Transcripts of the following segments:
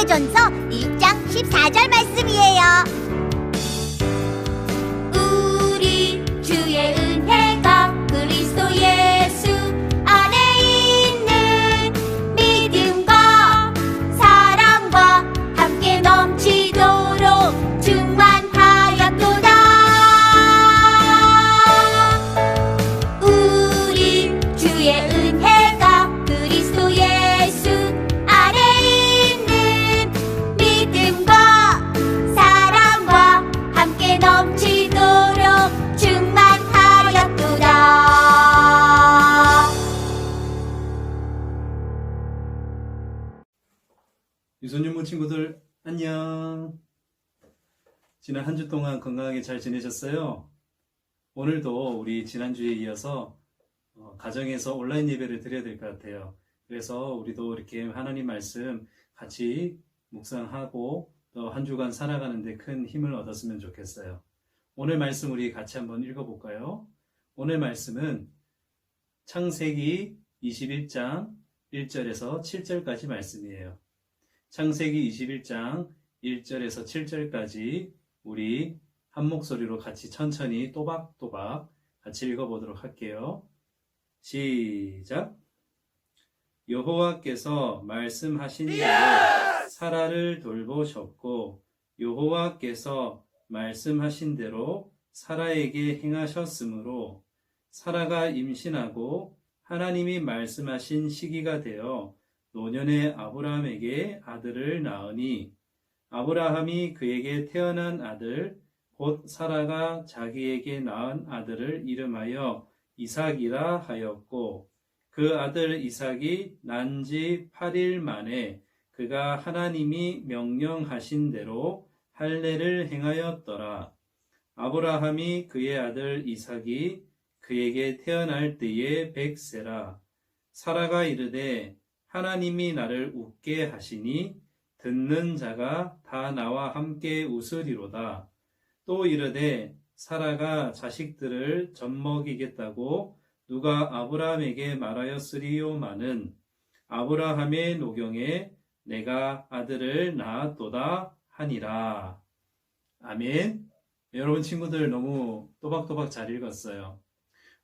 고린도전서 1장 14절 말씀이에요. 우리 주의 은혜가 그리스도 예수 안에 있는 믿음과 사랑과 함께 넘치도록 충만하였도다. 우리 주의 은혜가 그리스도 예수 안에 있는 믿음과 사랑과 함께 넘치도록 충만하였도다. 유소년부 친구들 안녕. 지난 한 주 동안 건강하게 잘 지내셨어요? 오늘도 우리 지난주에 이어서 가정에서 온라인 예배를 드려야 될 것 같아요. 그래서 우리도 이렇게 하나님 말씀 같이 묵상하고 또 한 주간 살아가는데 큰 힘을 얻었으면 좋겠어요. 오늘 말씀 우리 같이 한번 읽어볼까요? 오늘 말씀은 창세기 21장 1절에서 7절까지 말씀이에요. 창세기 21장 1절에서 7절까지 우리 한 목소리로 같이 천천히 또박또박 같이 읽어보도록 할게요. 시작. 여호와께서 말씀하신 대로 사라를 돌보셨고 여호와께서 말씀하신 대로 사라에게 행하셨으므로 사라가 임신하고 하나님이 말씀하신 시기가 되어 노년의 아브라함에게 아들을 낳으니 아브라함이 그에게 태어난 아들 곧 사라가 자기에게 낳은 아들을 이름하여 이삭이라 하였고 그 아들 이삭이 난 지 8일 만에 그가 하나님이 명령하신 대로 할례를 행하였더라. 아브라함이 그의 아들 이삭이 그에게 태어날 때에 100세라. 사라가 이르되 하나님이 나를 웃게 하시니 듣는 자가 다 나와 함께 웃으리로다. 또 이르되 사라가 자식들을 젖먹이겠다고 누가 아브라함에게 말하였으리요마는 아브라함의 노경에 내가 아들을 낳았도다 하니라. 아멘. 여러분 친구들 너무 또박또박 잘 읽었어요.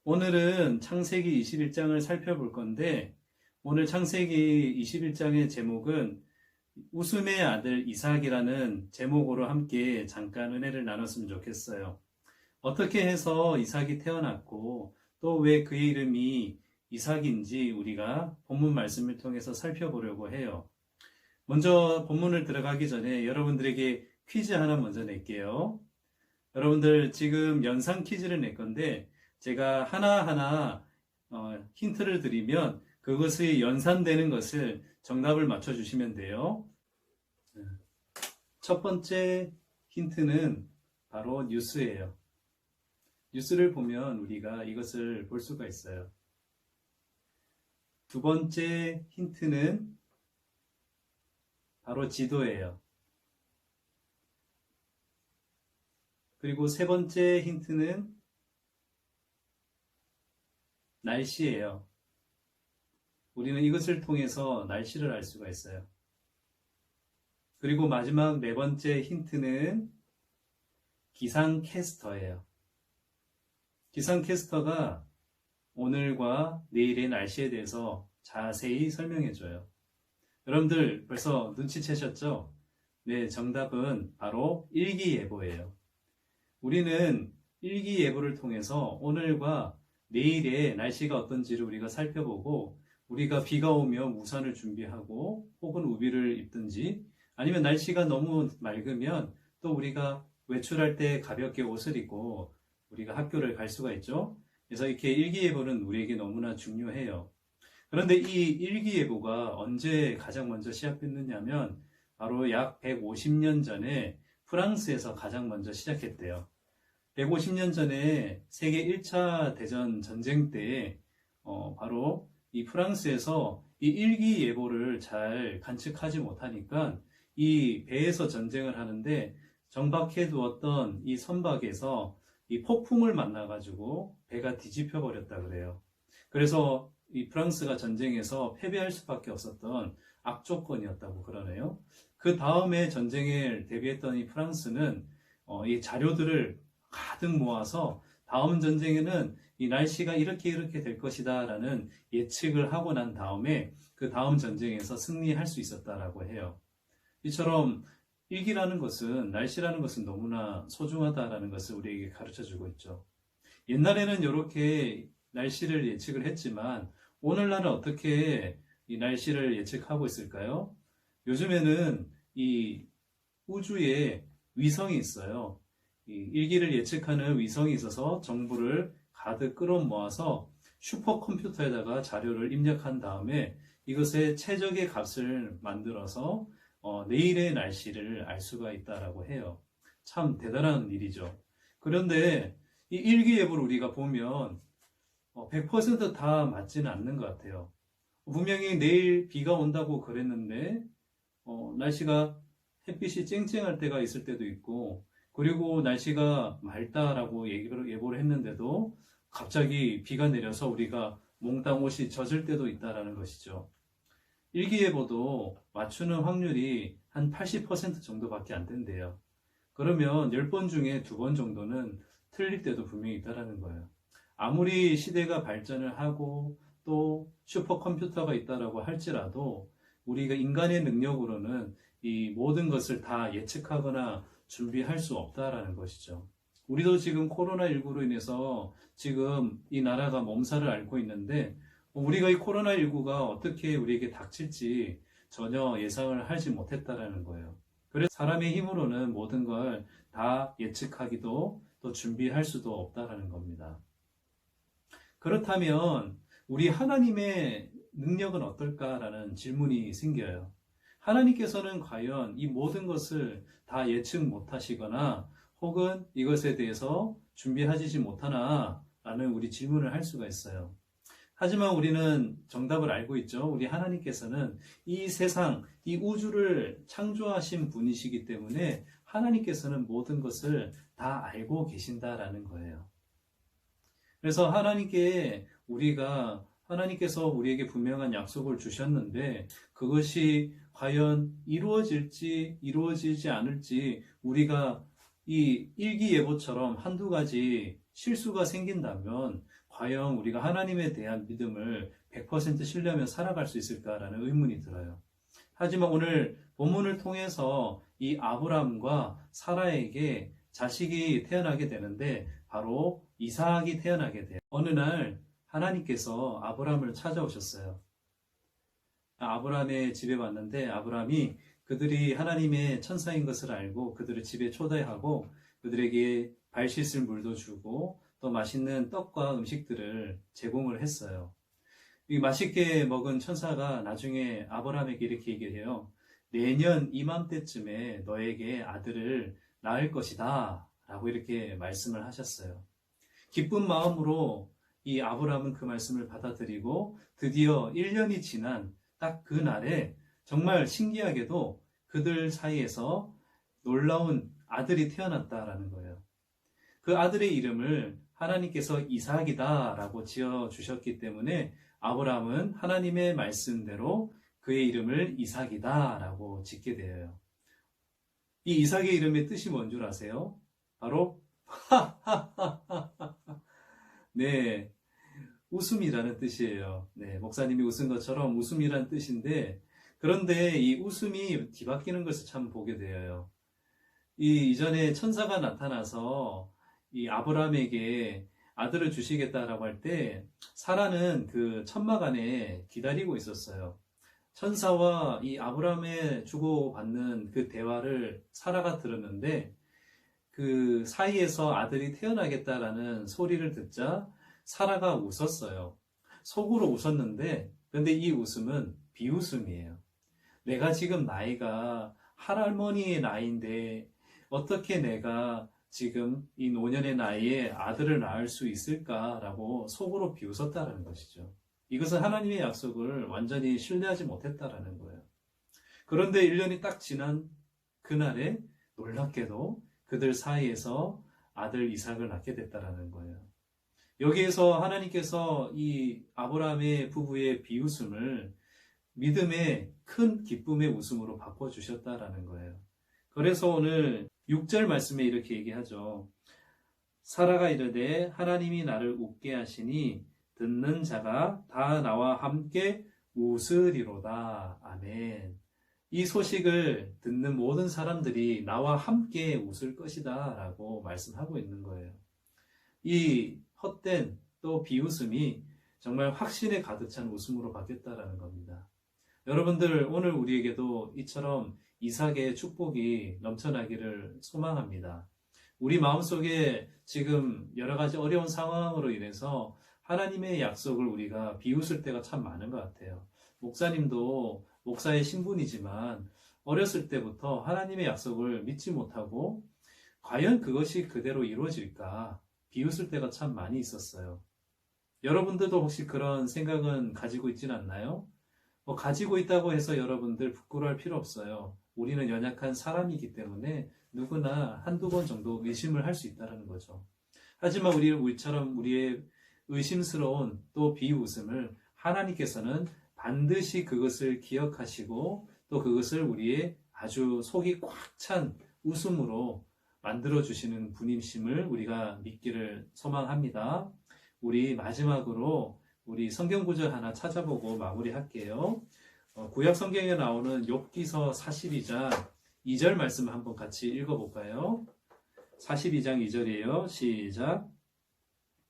오늘은 창세기 21장을 살펴볼 건데 오늘 창세기 21장의 제목은 웃음의 아들 이삭이라는 제목으로 함께 잠깐 은혜를 나눴으면 좋겠어요. 어떻게 해서 이삭이 태어났고 또 왜 그의 이름이 이삭인지 우리가 본문 말씀을 통해서 살펴보려고 해요. 먼저 본문을 들어가기 전에 여러분들에게 퀴즈 하나 먼저 낼게요. 여러분들 지금 연상 퀴즈를 낼 건데 제가 하나하나 힌트를 드리면 그것이 연산되는 것을 정답을 맞춰주시면 돼요. 첫 번째 힌트는 바로 뉴스예요. 뉴스를 보면 우리가 이것을 볼 수가 있어요. 두 번째 힌트는 바로 지도예요. 그리고 세 번째 힌트는 날씨예요. 우리는 이것을 통해서 날씨를 알 수가 있어요. 그리고 마지막 네 번째 힌트는 기상캐스터예요. 기상캐스터가 오늘과 내일의 날씨에 대해서 자세히 설명해줘요. 여러분들 벌써 눈치채셨죠? 네, 정답은 바로 일기예보예요. 우리는 일기예보를 통해서 오늘과 내일의 날씨가 어떤지를 우리가 살펴보고 우리가 비가 오면 우산을 준비하고 혹은 우비를 입든지 아니면 날씨가 너무 맑으면 또 우리가 외출할 때 가볍게 옷을 입고 우리가 학교를 갈 수가 있죠. 그래서 이렇게 일기예보는 우리에게 너무나 중요해요. 그런데 이 일기예보가 언제 가장 먼저 시작됐느냐면 바로 약 150년 전에 프랑스에서 가장 먼저 시작했대요. 150년 전에 세계 1차 대전 전쟁 때 바로 이 프랑스에서 이 일기예보를 잘 간측하지 못하니까 이 배에서 전쟁을 하는데 정박해 두었던 이 선박에서 이 폭풍을 만나가지고 배가 뒤집혀 버렸다 그래요. 그래서 이 프랑스가 전쟁에서 패배할 수밖에 없었던 악조건이었다고 그러네요. 그 다음에 전쟁에 대비했던 이 프랑스는 이 자료들을 가득 모아서 다음 전쟁에는 이 날씨가 이렇게 될 것이다 라는 예측을 하고 난 다음에 그 다음 전쟁에서 승리할 수 있었다라고 해요. 이처럼 일기라는 것은, 날씨라는 것은 너무나 소중하다라는 것을 우리에게 가르쳐 주고 있죠. 옛날에는 이렇게 날씨를 예측을 했지만 오늘날은 어떻게 이 날씨를 예측하고 있을까요? 요즘에는 이 우주에 위성이 있어요. 이 일기를 예측하는 위성이 있어서 정보를 가득 끌어모아서 슈퍼컴퓨터에다가 자료를 입력한 다음에 이것의 최적의 값을 만들어서 내일의 날씨를 알 수가 있다라고 해요. 참 대단한 일이죠. 그런데 이 일기예보를 우리가 보면 100%다 맞지는 않는 것 같아요. 분명히 내일 비가 온다고 그랬는데 날씨가 햇빛이 쨍쨍할 때가 있을 때도 있고, 그리고 날씨가 맑다라고 예보를 했는데도 갑자기 비가 내려서 우리가 몽땅 옷이 젖을 때도 있다라는 것이죠. 일기예보도 맞추는 확률이 한 80% 정도밖에 안 된대요. 그러면 10번 중에 2번 정도는 틀릴 때도 분명히 있다라는 거예요. 아무리 시대가 발전을 하고 또 슈퍼컴퓨터가 있다라고 할지라도 우리가 인간의 능력으로는 이 모든 것을 다 예측하거나 준비할 수 없다라는 것이죠. 우리도 지금 코로나19로 인해서 지금 이 나라가 몸살을 앓고 있는데 우리가 이 코로나19가 어떻게 우리에게 닥칠지 전혀 예상을 하지 못했다라는 거예요. 그래서 사람의 힘으로는 모든 걸 다 예측하기도 또 준비할 수도 없다라는 겁니다. 그렇다면 우리 하나님의 능력은 어떨까라는 질문이 생겨요. 하나님께서는 과연 이 모든 것을 다 예측 못하시거나 혹은 이것에 대해서 준비하시지 못하나 라는 우리 질문을 할 수가 있어요. 하지만 우리는 정답을 알고 있죠. 우리 하나님께서는 이 세상, 이 우주를 창조하신 분이시기 때문에 하나님께서는 모든 것을 다 알고 계신다라는 거예요. 그래서 하나님께서 우리에게 분명한 약속을 주셨는데 그것이 과연 이루어질지 이루어지지 않을지 우리가 이 일기예보처럼 한두 가지 실수가 생긴다면 과연 우리가 하나님에 대한 믿음을 100% 신뢰하며 살아갈 수 있을까라는 의문이 들어요. 하지만 오늘 본문을 통해서 이 아브람과 사라에게 자식이 태어나게 되는데 바로 이삭이 태어나게 돼요. 어느 날 하나님께서 아브람을 찾아오셨어요. 아브람의 집에 왔는데 아브람이 그들이 하나님의 천사인 것을 알고 그들을 집에 초대하고 그들에게 발 씻을 물도 주고 또 맛있는 떡과 음식들을 제공을 했어요. 이 맛있게 먹은 천사가 나중에 아브람에게 이렇게 얘기를 해요. 내년 이맘때쯤에 너에게 아들을 낳을 것이다 라고 이렇게 말씀을 하셨어요. 기쁜 마음으로 이 아브람은 그 말씀을 받아들이고 드디어 1년이 지난 딱 그 날에 정말 신기하게도 그들 사이에서 놀라운 아들이 태어났다라는 거예요. 그 아들의 이름을 하나님께서 이삭이다 라고 지어주셨기 때문에 아브람은 하나님의 말씀대로 그의 이름을 이삭이다 라고 짓게 되어요. 이 이삭의 이름의 뜻이 뭔 줄 아세요? 바로 네, 웃음이라는 뜻이에요. 네, 목사님이 웃은 것처럼 웃음이라는 뜻인데 그런데 이 웃음이 뒤바뀌는 것을 참 보게 되어요. 이전에 천사가 나타나서 이 아브람에게 아들을 주시겠다라고 할 때 사라는 그 천막 안에 기다리고 있었어요. 천사와 이 아브람의 주고받는 그 대화를 사라가 들었는데 그 사이에서 아들이 태어나겠다라는 소리를 듣자 사라가 웃었어요. 속으로 웃었는데 그런데 이 웃음은 비웃음이에요. 내가 지금 나이가 할할머니의 나이인데 어떻게 내가 지금 이 노년의 나이에 아들을 낳을 수 있을까라고 속으로 비웃었다라는 것이죠. 이것은 하나님의 약속을 완전히 신뢰하지 못했다라는 거예요. 그런데 1년이 딱 지난 그날에 놀랍게도 그들 사이에서 아들 이삭을 낳게 됐다라는 거예요. 여기에서 하나님께서 이 아브라함의 부부의 비웃음을 믿음의 큰 기쁨의 웃음으로 바꿔주셨다라는 거예요. 그래서 오늘 6절 말씀에 이렇게 얘기하죠. 사라가 이르되 하나님이 나를 웃게 하시니 듣는 자가 다 나와 함께 웃으리로다. 아멘. 이 소식을 듣는 모든 사람들이 나와 함께 웃을 것이다 라고 말씀하고 있는 거예요. 이 헛된 또 비웃음이 정말 확신에 가득 찬 웃음으로 바뀌었다라는 겁니다. 여러분들 오늘 우리에게도 이처럼 이삭의 축복이 넘쳐나기를 소망합니다. 우리 마음속에 지금 여러 가지 어려운 상황으로 인해서 하나님의 약속을 우리가 비웃을 때가 참 많은 것 같아요. 목사님도 목사의 신분이지만 어렸을 때부터 하나님의 약속을 믿지 못하고 과연 그것이 그대로 이루어질까 비웃을 때가 참 많이 있었어요. 여러분들도 혹시 그런 생각은 가지고 있진 않나요? 가지고 있다고 해서 여러분들 부끄러워할 필요 없어요. 우리는 연약한 사람이기 때문에 누구나 한두 번 정도 의심을 할 수 있다는 거죠. 하지만 우리처럼 우리의 의심스러운 또 비웃음을 하나님께서는 반드시 그것을 기억하시고 또 그것을 우리의 아주 속이 꽉 찬 웃음으로 만들어주시는 분이심을 우리가 믿기를 소망합니다. 우리 마지막으로 우리 성경 구절 하나 찾아보고 마무리할게요. 구약 성경에 나오는 욥기서 42장 2절 말씀을 한번 같이 읽어볼까요? 42장 2절이에요. 시작.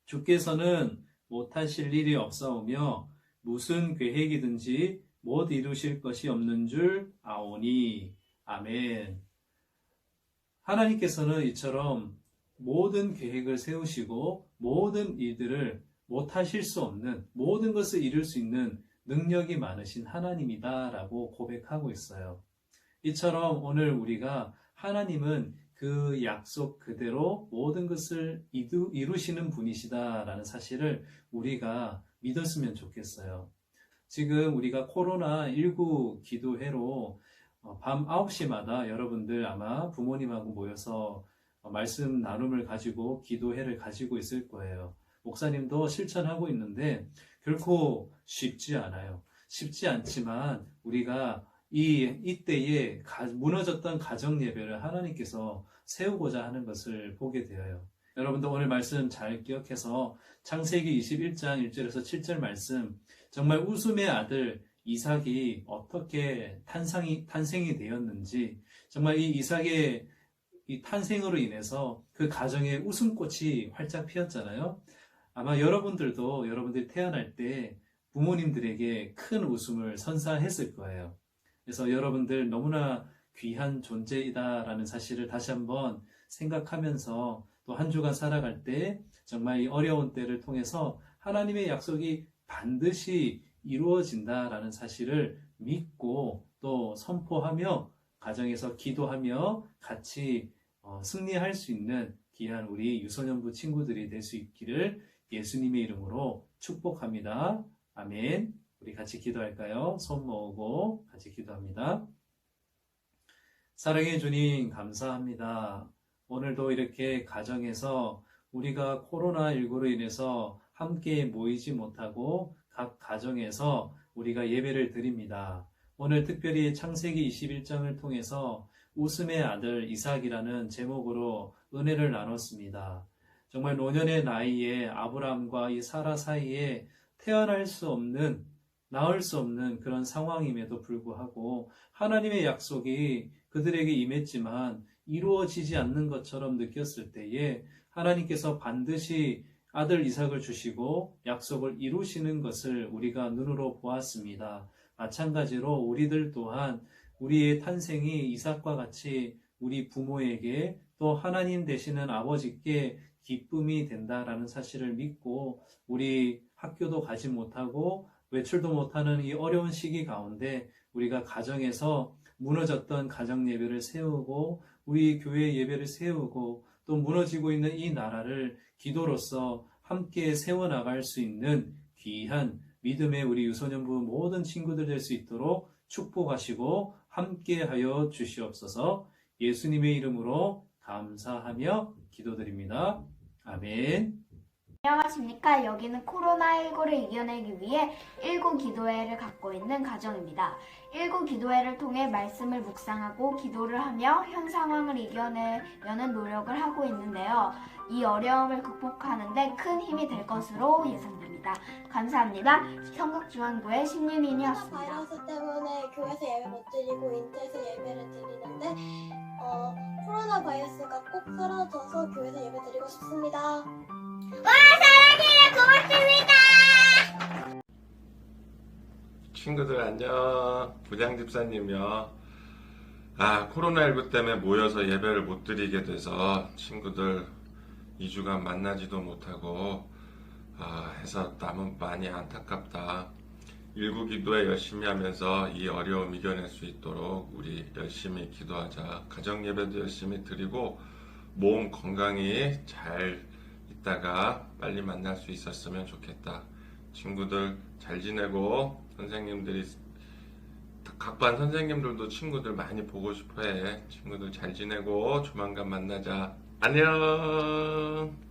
주께서는 못하실 일이 없사오며 무슨 계획이든지 못 이루실 것이 없는 줄 아오니. 아멘. 하나님께서는 이처럼 모든 계획을 세우시고 모든 일들을 못하실 수 없는 모든 것을 이룰 수 있는 능력이 많으신 하나님이다 라고 고백하고 있어요. 이처럼 오늘 우리가 하나님은 그 약속 그대로 모든 것을 이루시는 분이시다 라는 사실을 우리가 믿었으면 좋겠어요. 지금 우리가 코로나19 기도회로 밤 9시마다 여러분들 아마 부모님하고 모여서 말씀 나눔을 가지고 기도회를 가지고 있을 거예요. 목사님도 실천하고 있는데 결코 쉽지 않아요. 쉽지 않지만 우리가 이때에 무너졌던 가정 예배를 하나님께서 세우고자 하는 것을 보게 되어요. 여러분들 오늘 말씀 잘 기억해서 창세기 21장 1절에서 7절 말씀, 정말 웃음의 아들 이삭이 어떻게 탄생이 되었는지, 정말 이 이삭의 이 탄생으로 인해서 그 가정에 웃음꽃이 활짝 피었잖아요. 아마 여러분들도 여러분들이 태어날 때 부모님들에게 큰 웃음을 선사했을 거예요. 그래서 여러분들 너무나 귀한 존재이다라는 사실을 다시 한번 생각하면서 또 한 주간 살아갈 때 정말 이 어려운 때를 통해서 하나님의 약속이 반드시 이루어진다라는 사실을 믿고 또 선포하며 가정에서 기도하며 같이 승리할 수 있는 귀한 우리 유소년부 친구들이 될 수 있기를 예수님의 이름으로 축복합니다. 아멘. 우리 같이 기도할까요? 손 모으고 같이 기도합니다. 사랑해 주님 감사합니다. 오늘도 이렇게 가정에서 우리가 코로나19로 인해서 함께 모이지 못하고 각 가정에서 우리가 예배를 드립니다. 오늘 특별히 창세기 21장을 통해서 웃음의 아들 이삭이라는 제목으로 은혜를 나눴습니다. 정말 노년의 나이에 아브라함과 이 사라 사이에 태어날 수 없는, 나을 수 없는 그런 상황임에도 불구하고 하나님의 약속이 그들에게 임했지만 이루어지지 않는 것처럼 느꼈을 때에 하나님께서 반드시 아들 이삭을 주시고 약속을 이루시는 것을 우리가 눈으로 보았습니다. 마찬가지로 우리들 또한 우리의 탄생이 이삭과 같이 우리 부모에게 또 하나님 되시는 아버지께 기쁨이 된다라는 사실을 믿고 우리 학교도 가지 못하고 외출도 못하는 이 어려운 시기 가운데 우리가 가정에서 무너졌던 가정 예배를 세우고 우리 교회 예배를 세우고 또 무너지고 있는 이 나라를 기도로서 함께 세워나갈 수 있는 귀한 믿음의 우리 유소년부 모든 친구들 될 수 있도록 축복하시고 함께하여 주시옵소서. 예수님의 이름으로 감사하며 기도드립니다. 아멘. 안녕하십니까. 여기는 코로나19를 이겨내기 위해 19 기도회를 갖고 있는 가정입니다. 19 기도회를 통해 말씀을 묵상하고 기도를 하며 현 상황을 이겨내려는 노력을 하고 있는데요. 이 어려움을 극복하는 데 큰 힘이 될 것으로 예상됩니다. 감사합니다. 성곽중앙교회 신유민이었습니다. 바이러스 때문에 교회에서 예배 못 드리고 인터에서 예배를 드리는데 코로나 바이러스가 꼭 사라져서 교회에서 예배 드리고 싶습니다. 친구들 안녕. 부장 집사님이요. 코로나19 때문에 모여서 예배를 못 드리게 돼서 친구들 2주간 만나지도 못하고 해서 남은 많이 안타깝다. 19 기도회 열심히 하면서 이 어려움 이겨낼 수 있도록 우리 열심히 기도하자. 가정 예배도 열심히 드리고 몸 건강히 잘 있다가 빨리 만날 수 있었으면 좋겠다. 친구들 잘 지내고 선생님들이 각반 선생님들도 친구들 많이 보고 싶어 해. 친구들 잘 지내고 조만간 만나자. 안녕.